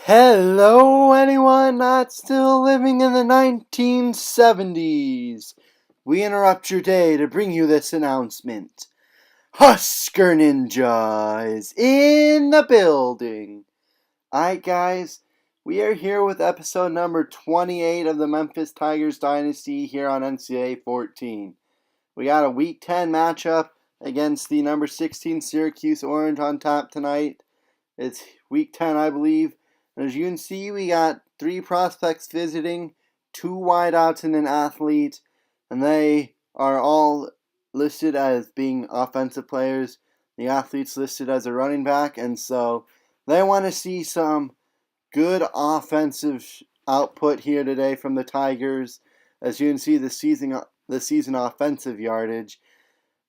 Hello, anyone not still living in the 1970s. We interrupt your day to bring you this announcement. Husker Ninja is in the building. Alright, guys, we are here with episode number 28 of the Memphis Tigers Dynasty here on NCAA 14. We got a Week 10 matchup against the number 16 Syracuse Orange on top tonight. It's Week 10, I believe. And as you can see, we got 3 prospects visiting, 2 wideouts and an athlete, and they are all listed as being offensive players. The athlete's listed as a running back, and so they want to see some good offensive output here today from the Tigers. As you can see, the season offensive yardage.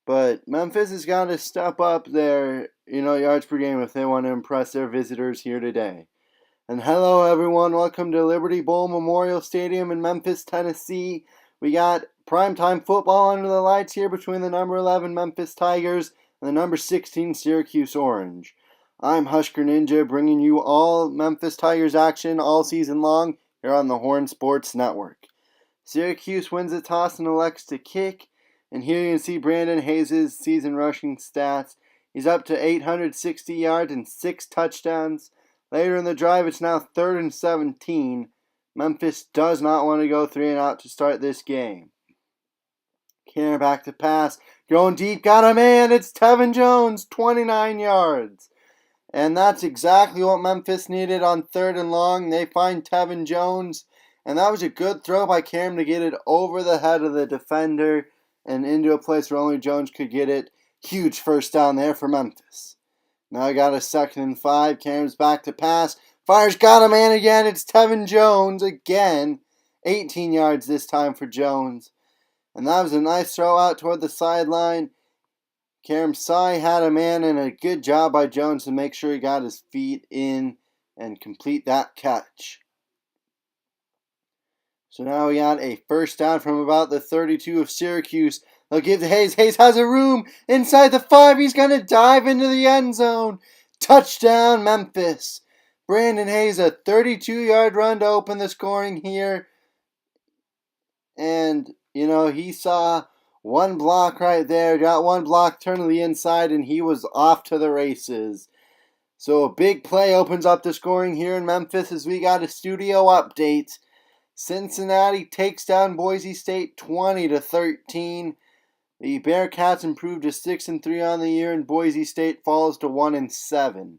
But Memphis has got to step up their yards per game if they want to impress their visitors here today. And hello, everyone. Welcome to Liberty Bowl Memorial Stadium in Memphis, Tennessee. We got primetime football under the lights here between the number 11 Memphis Tigers and the number 16 Syracuse Orange. I'm Husker Ninja, bringing you all Memphis Tigers action all season long here on the Horn Sports Network. Syracuse wins the toss and elects to kick. And here you can see Brandon Hayes' season rushing stats. He's up to 860 yards and 6 touchdowns. Later in the drive, it's now 3rd and 17. Memphis does not want to go 3 and out to start this game. Karen back to pass. Going deep, got a man. It's Tevin Jones, 29 yards. And that's exactly what Memphis needed on 3rd and long. They find Tevin Jones. And that was a good throw by Cam to get it over the head of the defender and into a place where only Jones could get it. Huge first down there for Memphis. Now we got a 2nd and 5. Cam's back to pass. Fires, got a man again. It's Tevin Jones again. 18 yards this time for Jones. And that was a nice throw out toward the sideline. Karam saw he had a man, and a good job by Jones to make sure he got his feet in and complete that catch. So now we got a first down from about the 32 of Syracuse. They'll give to Hayes. Hayes has a room inside the 5. He's going to dive into the end zone. Touchdown, Memphis. Brandon Hayes, a 32-yard run to open the scoring here. And, he saw one block right there. Got one block, turned to the inside, and he was off to the races. So a big play opens up the scoring here in Memphis as we got a studio update. Cincinnati takes down Boise State 20-13. The Bearcats improved to 6-3 on the year, and Boise State falls to 1-7.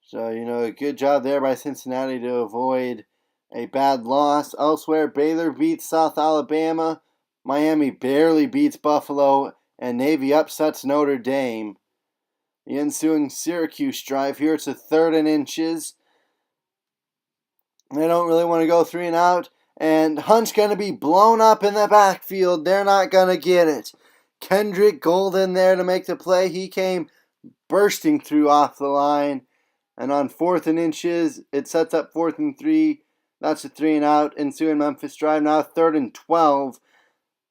So, a good job there by Cincinnati to avoid a bad loss. Elsewhere, Baylor beats South Alabama. Miami barely beats Buffalo, and Navy upsets Notre Dame. The ensuing Syracuse drive here, it's a 3rd and inches. They don't really want to go 3 and out. And Hunt's going to be blown up in the backfield. They're not going to get it. Kendrick Golden there to make the play. He came bursting through off the line. And on 4th and inches, it sets up 4th and 3. That's a 3 and out. Ensuing Memphis drive now 3rd and 12.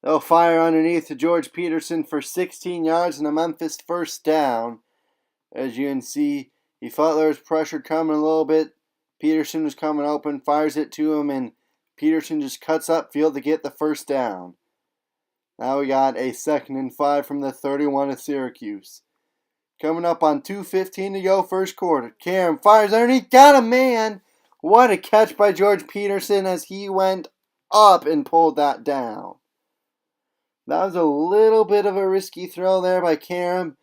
They'll fire underneath to George Peterson for 16 yards and a Memphis first down. As you can see, he felt there was pressure coming a little bit. Peterson was coming open, fires it to him, and Peterson just cuts upfield to get the first down. Now we got a 2nd and 5 from the 31 of Syracuse. Coming up on 2:15 to go first quarter. Karam fires underneath, got a man. What a catch by George Peterson as he went up and pulled that down. That was a little bit of a risky throw there by Karam,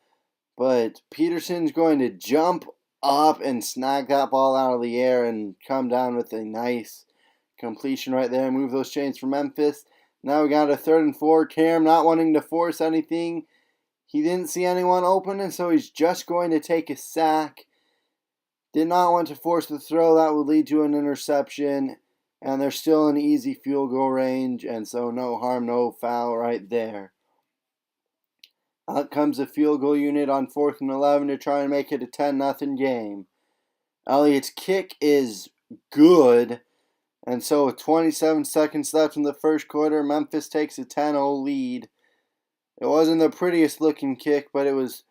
but Peterson's going to jump up and snag that ball out of the air and come down with a nice completion right there. Move those chains for Memphis. Now we got a 3rd and 4. Karam not wanting to force anything. He didn't see anyone open, and so he's just going to take a sack. Did not want to force the throw. That would lead to an interception. And they're still in easy field goal range, and so no harm, no foul right there. Out comes the field goal unit on 4th and 11 to try and make it a 10-0 game. Elliott's kick is good. And so with 27 seconds left in the first quarter, Memphis takes a 10-0 lead. It wasn't the prettiest looking kick, but it was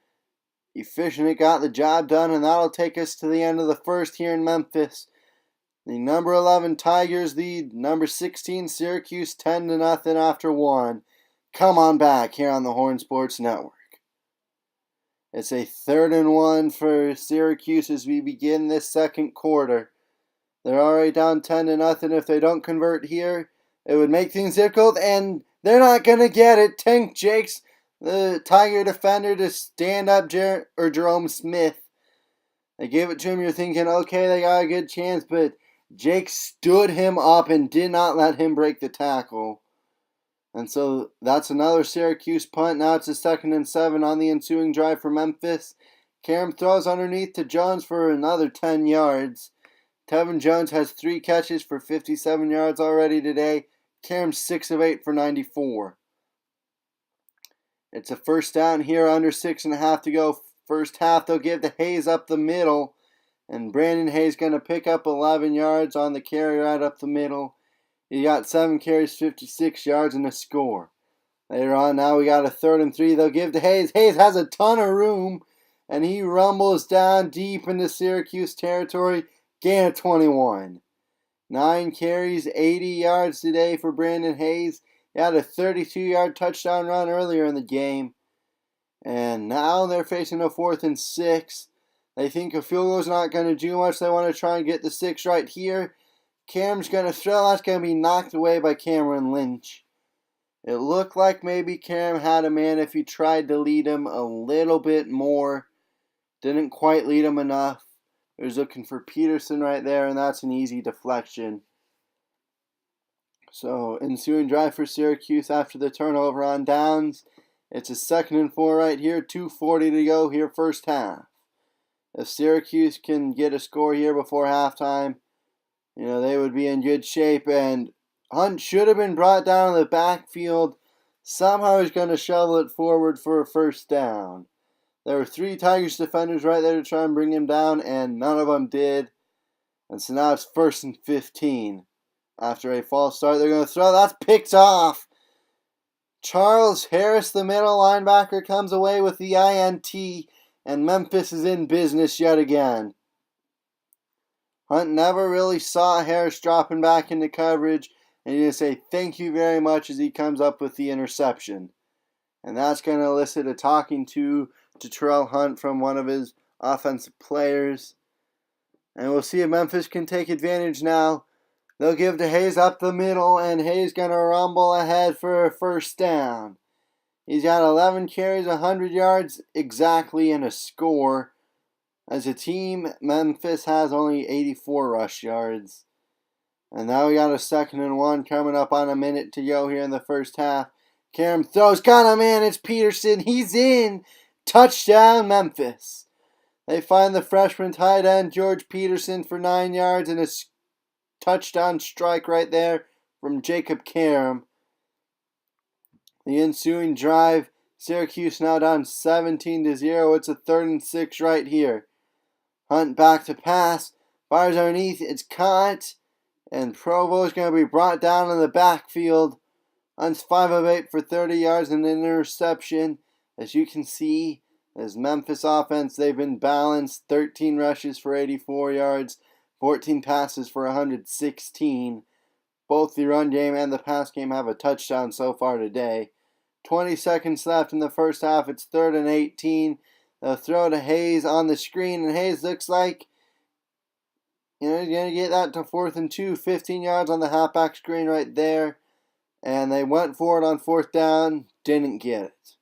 efficient. It got the job done, and that'll take us to the end of the first here in Memphis. The number 11 Tigers lead number 16 Syracuse 10-0 after 1. Come on back here on the Horn Sports Network. It's a 3rd and 1 for Syracuse as we begin this second quarter. They're already down 10-0. If they don't convert here, it would make things difficult, and they're not going to get it. Tank Jakes, the Tiger defender, to stand up Jerome Smith. They gave it to him. You're thinking, okay, they got a good chance, but Jake stood him up and did not let him break the tackle. And so that's another Syracuse punt. Now it's a 2nd and 7 on the ensuing drive for Memphis. Karam throws underneath to Jones for another 10 yards. Tevin Jones has 3 catches for 57 yards already today. Karam 6 of 8 for 94. It's a first down here, under 6.5 to go. First half, they'll give to Hayes up the middle. And Brandon Hayes going to pick up 11 yards on the carry right up the middle. He got 7 carries, 56 yards, and a score. Later on, now we got a 3rd and 3. They'll give to Hayes. Hayes has a ton of room, and he rumbles down deep into Syracuse territory. Gain of 21. 9 carries, 80 yards today for Brandon Hayes. He had a 32-yard touchdown run earlier in the game. And now they're facing a 4th and 6. They think a field goal is not going to do much. They want to try and get the 6 right here. Cam's going to throw. That's going to be knocked away by Cameron Lynch. It looked like maybe Cam had a man if he tried to lead him a little bit more. Didn't quite lead him enough. He was looking for Peterson right there, and that's an easy deflection. So, ensuing drive for Syracuse after the turnover on downs. It's a 2nd and 4 right here. 2:40 to go here, first half. If Syracuse can get a score here before halftime, they would be in good shape. And Hunt should have been brought down in the backfield. Somehow he's going to shovel it forward for a first down. There were 3 Tigers defenders right there to try and bring him down, and none of them did. And so now it's 1st and 15. After a false start, they're going to throw. That's picked off. Charles Harris, the middle linebacker, comes away with the INT, and Memphis is in business yet again. Hunt never really saw Harris dropping back into coverage, and he's going to say thank you very much as he comes up with the interception. And that's going to elicit a talking to Terrell Hunt from one of his offensive players. And we'll see if Memphis can take advantage now. They'll give to Hayes up the middle, and Hayes going to rumble ahead for a first down. He's got 11 carries, 100 yards exactly, and a score. As a team, Memphis has only 84 rush yards. And now we got a 2nd and 1 coming up on a minute to go here in the first half. Karam throws, got a man, it's Peterson, he's in. Touchdown, Memphis. They find the freshman tight end, George Peterson, for 9 yards and a touchdown strike right there from Jacob Karam. The ensuing drive, Syracuse now down 17-0. It's a 3rd and 6 right here. Hunt back to pass, fires underneath, it's caught, and Provo's going to be brought down in the backfield. Hunt's 5 of 8 for 30 yards and an interception. As you can see, as Memphis offense, they've been balanced. 13 rushes for 84 yards, 14 passes for 116. Both the run game and the pass game have a touchdown so far today. 20 seconds left in the first half. It's 3rd and 18. They'll throw to Hayes on the screen, and Hayes looks like he's going to get that to 4th and 2. 15 yards on the halfback screen right there. And they went for it on 4th down. Didn't get it.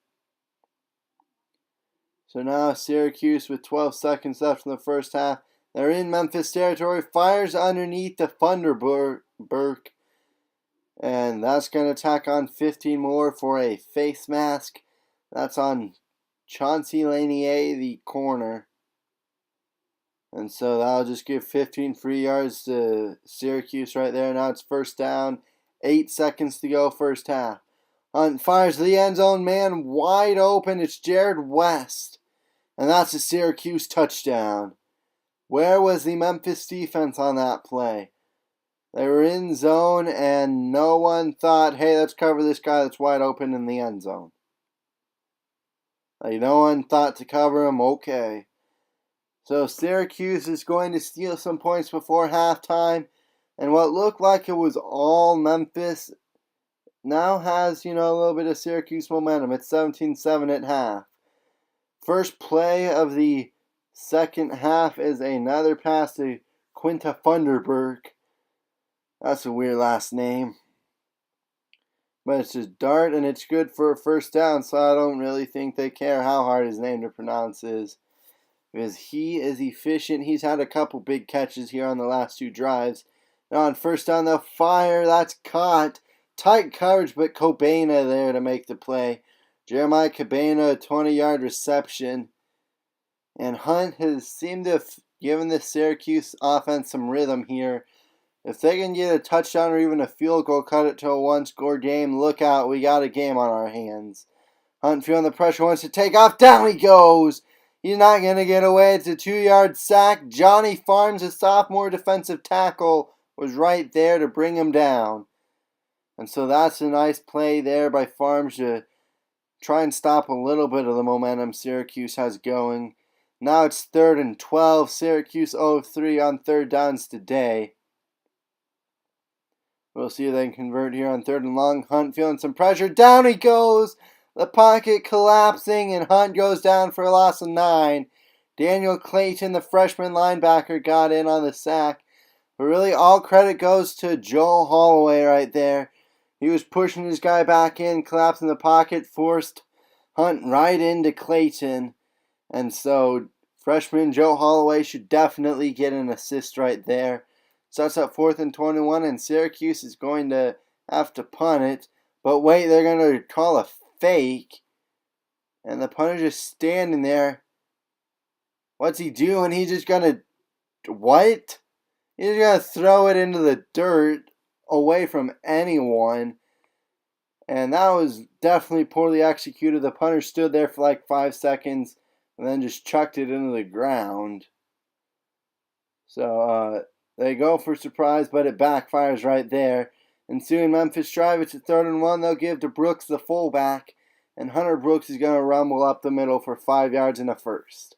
So now Syracuse with 12 seconds left in the first half. They're in Memphis territory. Fires underneath the Thunderberg. And that's going to tack on 15 more for a face mask. That's on Chauncey Lanier, the corner. And so that'll just give 15 free yards to Syracuse right there. Now it's first down. 8 seconds to go, first half. Hunt fires the end zone, man wide open. It's Jared West. And that's a Syracuse touchdown. Where was the Memphis defense on that play? They were in zone, and no one thought, hey, let's cover this guy that's wide open in the end zone. Like, no one thought to cover him. Okay. So Syracuse is going to steal some points before halftime. And what looked like it was all Memphis now has, a little bit of Syracuse momentum. It's 17-7 at half. First play of the second half is another pass to Quinta Funderburg. That's a weird last name. But it's just dart, and it's good for a first down, so I don't really think they care how hard his name to pronounce is. Because he is efficient. He's had a couple big catches here on the last two drives. Now on first down, they'll fire. That's caught. Tight coverage, but Cabana there to make the play. Jeremiah Cabana, a 20-yard reception. And Hunt has seemed to have given the Syracuse offense some rhythm here. If they can get a touchdown or even a field goal, cut it to a one-score game, look out, we got a game on our hands. Hunt feeling the pressure, wants to take off, down he goes. He's not going to get away. It's a 2-yard sack. Johnny Farms, a sophomore defensive tackle, was right there to bring him down. And so that's a nice play there by Farms to try and stop a little bit of the momentum Syracuse has going. Now it's 3rd and 12. Syracuse 0-3 on third downs today. We'll see if they can convert here on 3rd and long. Hunt feeling some pressure. Down he goes. The pocket collapsing, and Hunt goes down for a loss of 9. Daniel Clayton, the freshman linebacker, got in on the sack. But really, all credit goes to Joe Holloway right there. He was pushing his guy back in, collapsing the pocket, forced Hunt right into Clayton. And so, freshman Joe Holloway should definitely get an assist right there. So that's up 4th and 21, and Syracuse is going to have to punt it. But wait, they're going to call a fake. And the punter's just standing there. What's he doing? He's just going to... What? He's going to throw it into the dirt away from anyone. And that was definitely poorly executed. The punter stood there for like 5 seconds and then just chucked it into the ground. So, they go for surprise, but it backfires right there. Ensuing Memphis drive, it's a 3rd and 1. They'll give to Brooks, the fullback. And Hunter Brooks is going to rumble up the middle for 5 yards and a first.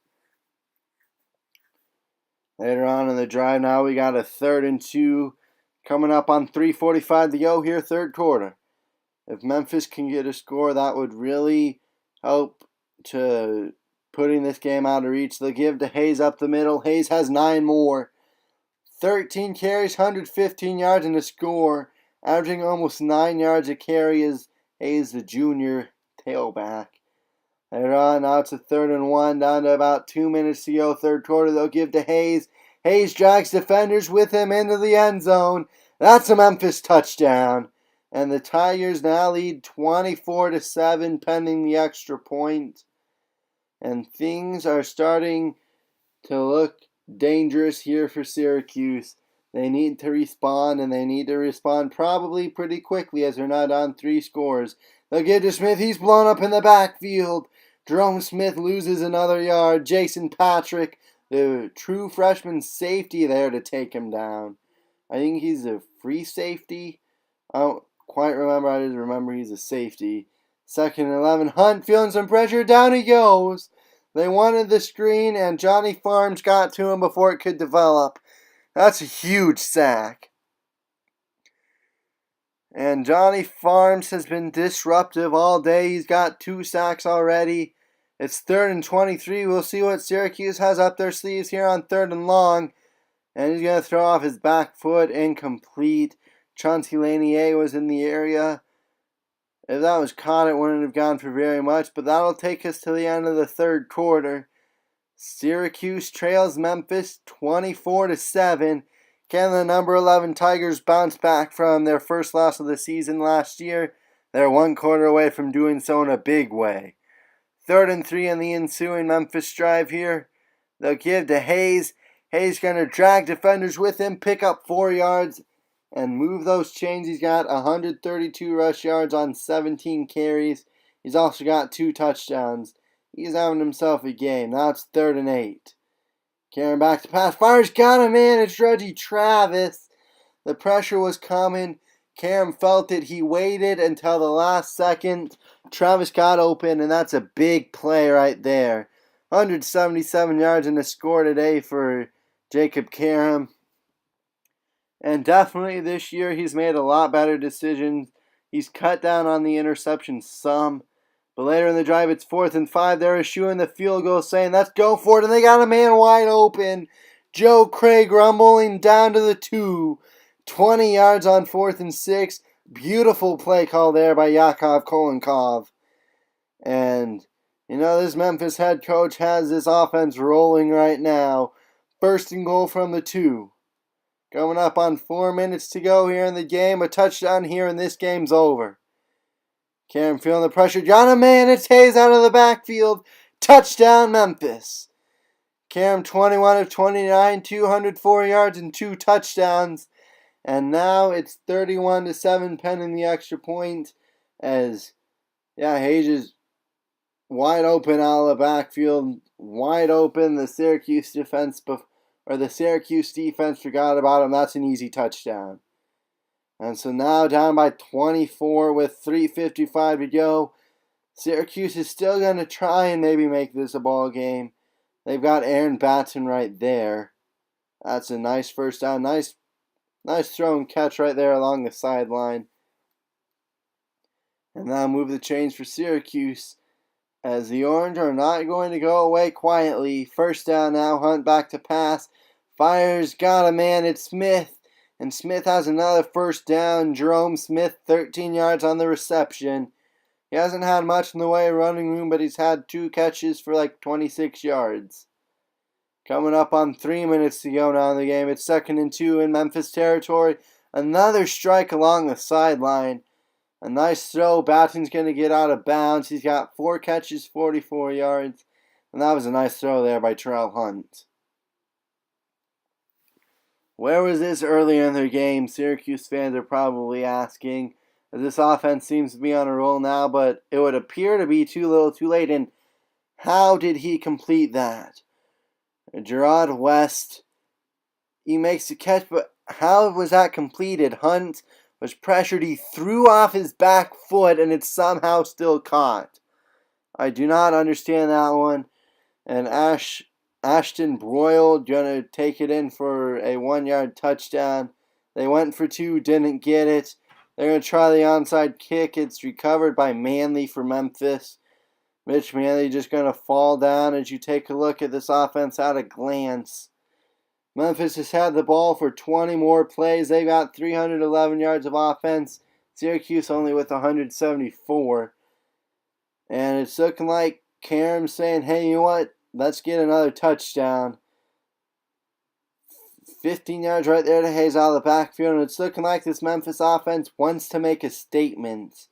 Later on in the drive now, we got a 3rd and 2 coming up on 3:45 to go here, 3rd quarter. If Memphis can get a score, that would really help to putting this game out of reach. They'll give to Hayes up the middle. Hayes has 9 more. 13 carries, 115 yards, and a score. Averaging almost 9 yards a carry is Hayes, the junior tailback. Later on, now it's a 3rd and 1, down to about 2 minutes to go, 3rd quarter. They'll give to Hayes. Hayes drags defenders with him into the end zone. That's a Memphis touchdown. And the Tigers now lead 24-7 pending the extra point. And things are starting to look dangerous here for Syracuse. They need to respond, and they need to respond probably pretty quickly as they're not on 3 scores. They'll get to Smith. He's blown up in the backfield. Jerome Smith loses another yard. Jason Patrick, the true freshman safety, there to take him down. I think he's a free safety. I don't quite remember. I just remember he's a safety. 2nd and 11. Hunt feeling some pressure. Down he goes. They wanted the screen, and Johnny Farms got to him before it could develop. That's a huge sack. And Johnny Farms has been disruptive all day. He's got 2 sacks already. It's 3rd and 23. We'll see what Syracuse has up their sleeves here on 3rd and long. And he's going to throw off his back foot, incomplete. Chauncey Lanier was in the area. If that was caught, it wouldn't have gone for very much, but that'll take us to the end of the 3rd quarter. Syracuse trails Memphis 24-7. Can the number 11 Tigers bounce back from their first loss of the season last year? They're 1 quarter away from doing so in a big way. 3rd and 3 in the ensuing Memphis drive here. They'll give to Hayes. Hayes going to drag defenders with him, pick up 4 yards, and move those chains. He's got 132 rush yards on 17 carries. He's also got 2 touchdowns. He's having himself a game. Now it's 3rd and 8. Carrying back to pass. Fires got him in. It's Reggie Travis. The pressure was coming. Cam felt it. He waited until the last second. Travis got open, and that's a big play right there. 177 yards in the score today for Jacob Karam. And definitely this year he's made a lot better decisions. He's cut down on the interceptions some. But later in the drive, it's 4th and 5. They're eschewing the field goal, saying, let's go for it. And they got a man wide open. Joe Craig rumbling down to the 2. 20 yards on 4th and 6. Beautiful play call there by Yakov Kolenkov. And, this Memphis head coach has this offense rolling right now. 1st and goal from the 2. Coming up on 4 minutes to go here in the game. A touchdown here and this game's over. Karam feeling the pressure. Got a man. It's Hayes out of the backfield. Touchdown Memphis. Karam 21 of 29. 204 yards and 2 touchdowns. And now it's 31-7 pending the extra point. As, Hayes is wide open out of the backfield. Wide open. The Syracuse defense forgot about him. That's an easy touchdown. And so now down by 24 with 3:55 to go. Syracuse is still going to try and maybe make this a ball game. They've got Aaron Batson right there. That's a nice first down. Nice throw and catch right there along the sideline. And now move the chains for Syracuse, as the Orange are not going to go away quietly. First down now. Hunt back to pass. Fires. Got a man. It's Smith. And Smith has another first down. Jerome Smith, 13 yards on the reception. He hasn't had much in the way of running room, but he's had 2 catches for like 26 yards. Coming up on 3 minutes to go now in the game. It's 2nd and 2 in Memphis territory. Another strike along the sideline. A nice throw. Batten's going to get out of bounds. He's got 4 catches, 44 yards. And that was a nice throw there by Terrell Hunt. Where was this earlier in their game? Syracuse fans are probably asking. This offense seems to be on a roll now, but it would appear to be too little too late. And how did he complete that? Gerard West, he makes the catch, but how was that completed? Hunt was pressured. He threw off his back foot, and it's somehow still caught. I do not understand that one. And Ashton Broyle going to take it in for a 1-yard touchdown. They went for 2, didn't get it. They're going to try the onside kick. It's recovered by Manley for Memphis. Mitch Manley just going to fall down as you take a look at this offense at a glance. Memphis has had the ball for 20 more plays. They got 311 yards of offense. Syracuse only with 174. And it's looking like Karam saying, hey, you know what? Let's get another touchdown. 15 yards right there to Hayes out of the backfield. And it's looking like this Memphis offense wants to make a statement.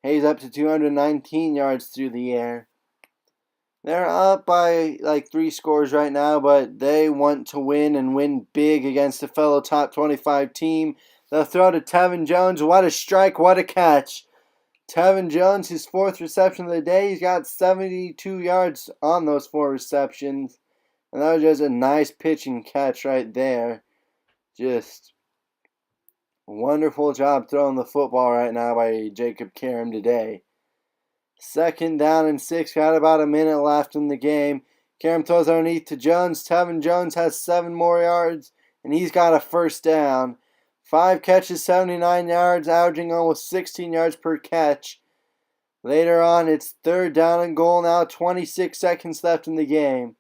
Hayes up to 219 yards through the air. They're up by like 3 scores right now, but they want to win and win big against a fellow top 25 team. They'll throw to Tevin Jones. What a strike, what a catch. Tevin Jones, his 4th reception of the day. He's got 72 yards on those 4 receptions. And that was just a nice pitch and catch right there. Just wonderful job throwing the football right now by Jacob Karam today. 2nd down and 6. Got about a minute left in the game. Karam throws underneath to Jones. Tevin Jones has 7 more yards. And he's got a first down. 5 catches, 79 yards, averaging almost 16 yards per catch. Later on, it's 3rd down and goal now. 26 seconds left in the game.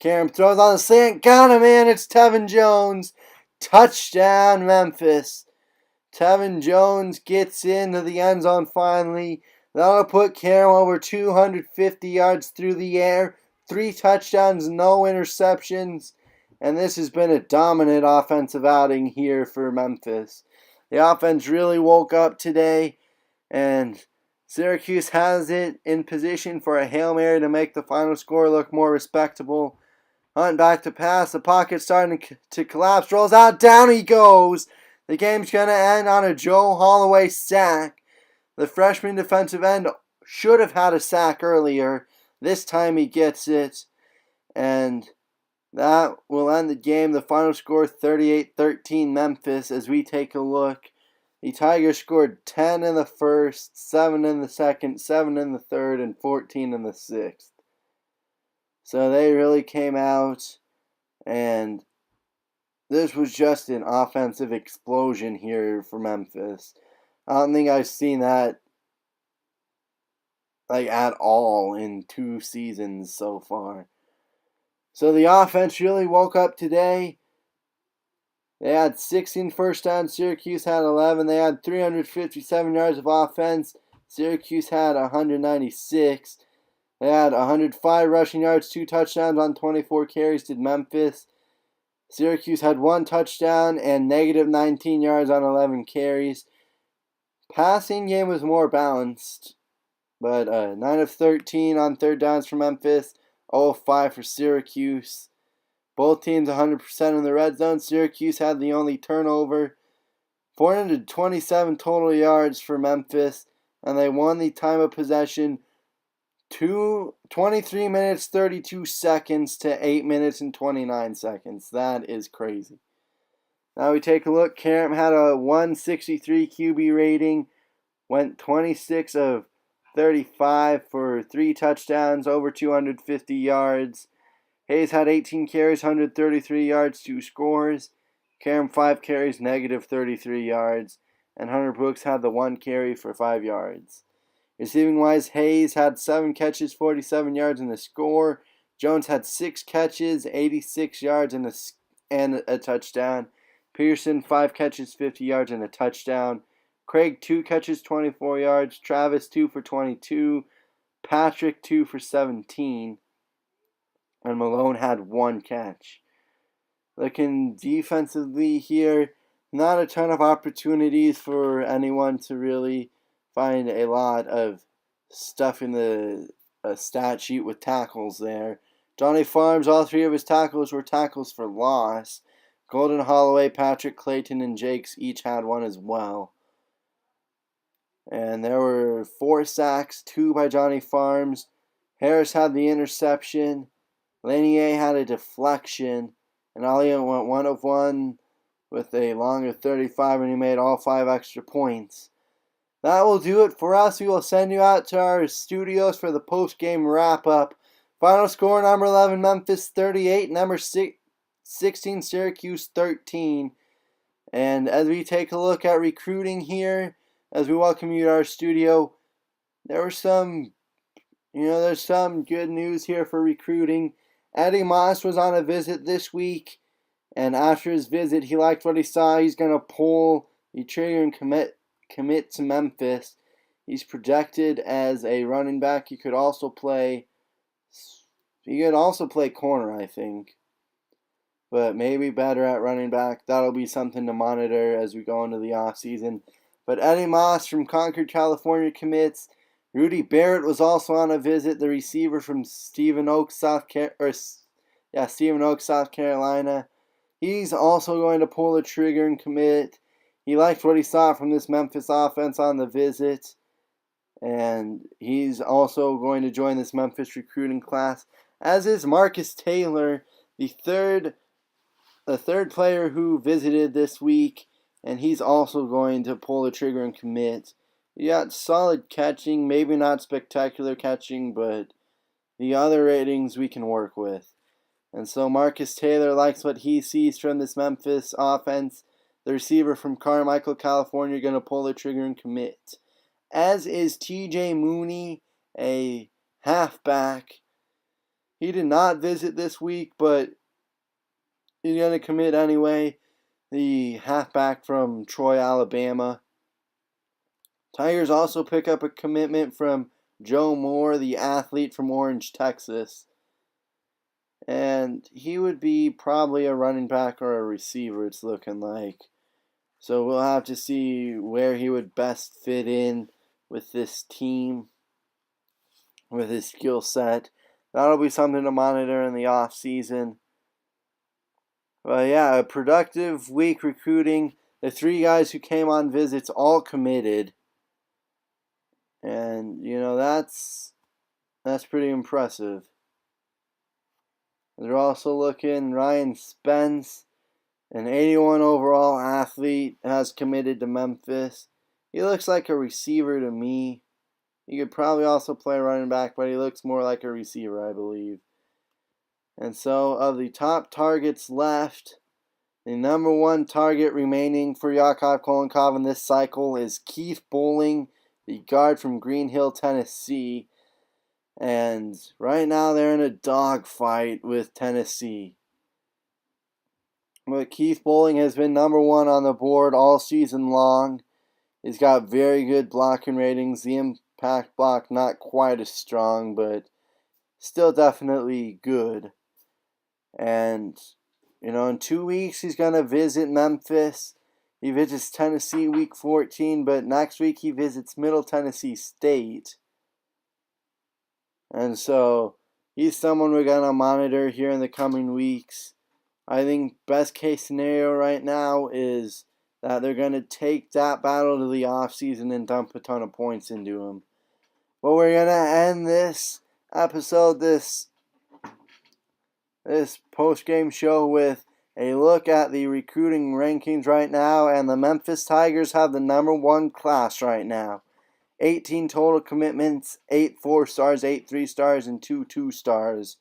Karam throws on the slant. Got him, man. It's Tevin Jones. Touchdown, Memphis. Tevin Jones gets into the end zone finally. That'll put Karam over 250 yards through the air. 3 touchdowns, no interceptions. And this has been a dominant offensive outing here for Memphis. The offense really woke up today. And Syracuse has it in position for a Hail Mary to make the final score look more respectable. Hunt back to pass. The pocket starting to collapse. Rolls out. Down he goes. The game's going to end on a Joe Holloway sack. The freshman defensive end should have had a sack earlier. This time he gets it. And that will end the game. The final score 38-13 Memphis as we take a look The Tigers scored 10 in the first, 7 in the second, 7 in the third, and 14 in the sixth. So they really came out, and this was just an offensive explosion here for Memphis. I don't think I've seen that at all in 2 seasons so far. So the offense really woke up today. They had 16 first downs. Syracuse had 11. They had 357 yards of offense. Syracuse had 196. They had 105 rushing yards, 2 touchdowns on 24 carries did Memphis. Syracuse had 1 touchdown and negative 19 yards on 11 carries. Passing game was more balanced, but 9 of 13 on third downs for Memphis, 0 of 5 for Syracuse. Both teams 100% in the red zone. Syracuse had the only turnover. 427 total yards for Memphis, and they won the time of possession 23 minutes 32 seconds to 8 minutes and 29 seconds. That is crazy. Now we take a look. Karam had a 163 QB rating, went 26 of 35 for 3 touchdowns, over 250 yards. Hayes had 18 carries, 133 yards, 2 scores. Karam 5 carries, negative 33 yards. And Hunter Brooks had the 1 carry for 5 yards. Receiving wise, Hayes had 7 catches, 47 yards, and a score. Jones had 6 catches, 86 yards, and a touchdown. Pearson 5 catches, 50 yards, and a touchdown. Craig 2 catches, 24 yards. Travis 2 for 22. Patrick 2 for 17. And Malone had 1 catch. Looking defensively here, not a ton of opportunities for anyone to really find a lot of stuff in the stat sheet with tackles there. Johnny Farms, all 3 of his tackles were tackles for loss. Golden Holloway, Patrick Clayton, and Jakes each had 1 as well. And there were 4 sacks, 2 by Johnny Farms. Harris had the interception. Lanier had a deflection, and Alia went 1 of 1 with a long of 35, and he made all 5 extra points. That will do it for us. We will send you out to our studios for the post-game wrap-up. Final score, number 11, Memphis 38, number 16, Syracuse 13. And as we take a look at recruiting here, as we welcome you to our studio, there's some good news here for recruiting. Eddie Moss was on a visit this week, and after his visit, he liked what he saw. He's going to pull the trigger and commit to Memphis. He's projected as a running back. He could also play corner, I think, but maybe better at running back. That'll be something to monitor as we go into the offseason. But Eddie Moss from Concord, California commits. Rudy Barrett was also on a visit, the receiver from Stephen Oaks, South Carolina. He's also going to pull the trigger and commit. He liked what he saw from this Memphis offense on the visit, and he's also going to join this Memphis recruiting class, as is Marcus Taylor, the third player who visited this week, and he's also going to pull the trigger and commit. He got solid catching, maybe not spectacular catching, but the other ratings we can work with. And so Marcus Taylor likes what he sees from this Memphis offense. The receiver from Carmichael, California, going to pull the trigger and commit. As is TJ Mooney, a halfback. He did not visit this week, but he's going to commit anyway. The halfback from Troy, Alabama. Tigers also pick up a commitment from Joe Moore, the athlete from Orange, Texas. And he would be probably a running back or a receiver, it's looking like. So we'll have to see where he would best fit in with this team, with his skill set. That'll be something to monitor in the off season. But yeah, a productive week recruiting. The 3 guys who came on visits all committed. And, that's pretty impressive. They're also looking Ryan Spence, An 81 overall athlete has committed to Memphis. He looks like a receiver to me. He could probably also play running back, but he looks more like a receiver, I believe. And so, of the top targets left, the number one target remaining for Yakov Kolenkov in this cycle is Keith Bowling, the guard from Green Hill, Tennessee. And right now they're in a dogfight with Tennessee. But Keith Bowling has been number one on the board all season long. He's got very good blocking ratings. The impact block not quite as strong, but still definitely good. And, in 2 weeks he's going to visit Memphis. He visits Tennessee week 14, but next week he visits Middle Tennessee State. And so he's someone we're going to monitor here in the coming weeks. I think best case scenario right now is that they're going to take that battle to the offseason and dump a ton of points into him. But we're going to end this episode, this post-game show, with a look at the recruiting rankings right now. And the Memphis Tigers have the number one class right now. 18 total commitments, 8 4-stars, 8 3-stars, and 2 2-stars.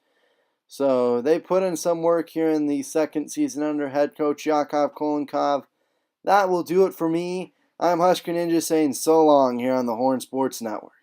So they put in some work here in the second season under head coach Yakov Kolenkov. That will do it for me. I'm Husker Ninja saying so long here on the Horn Sports Network.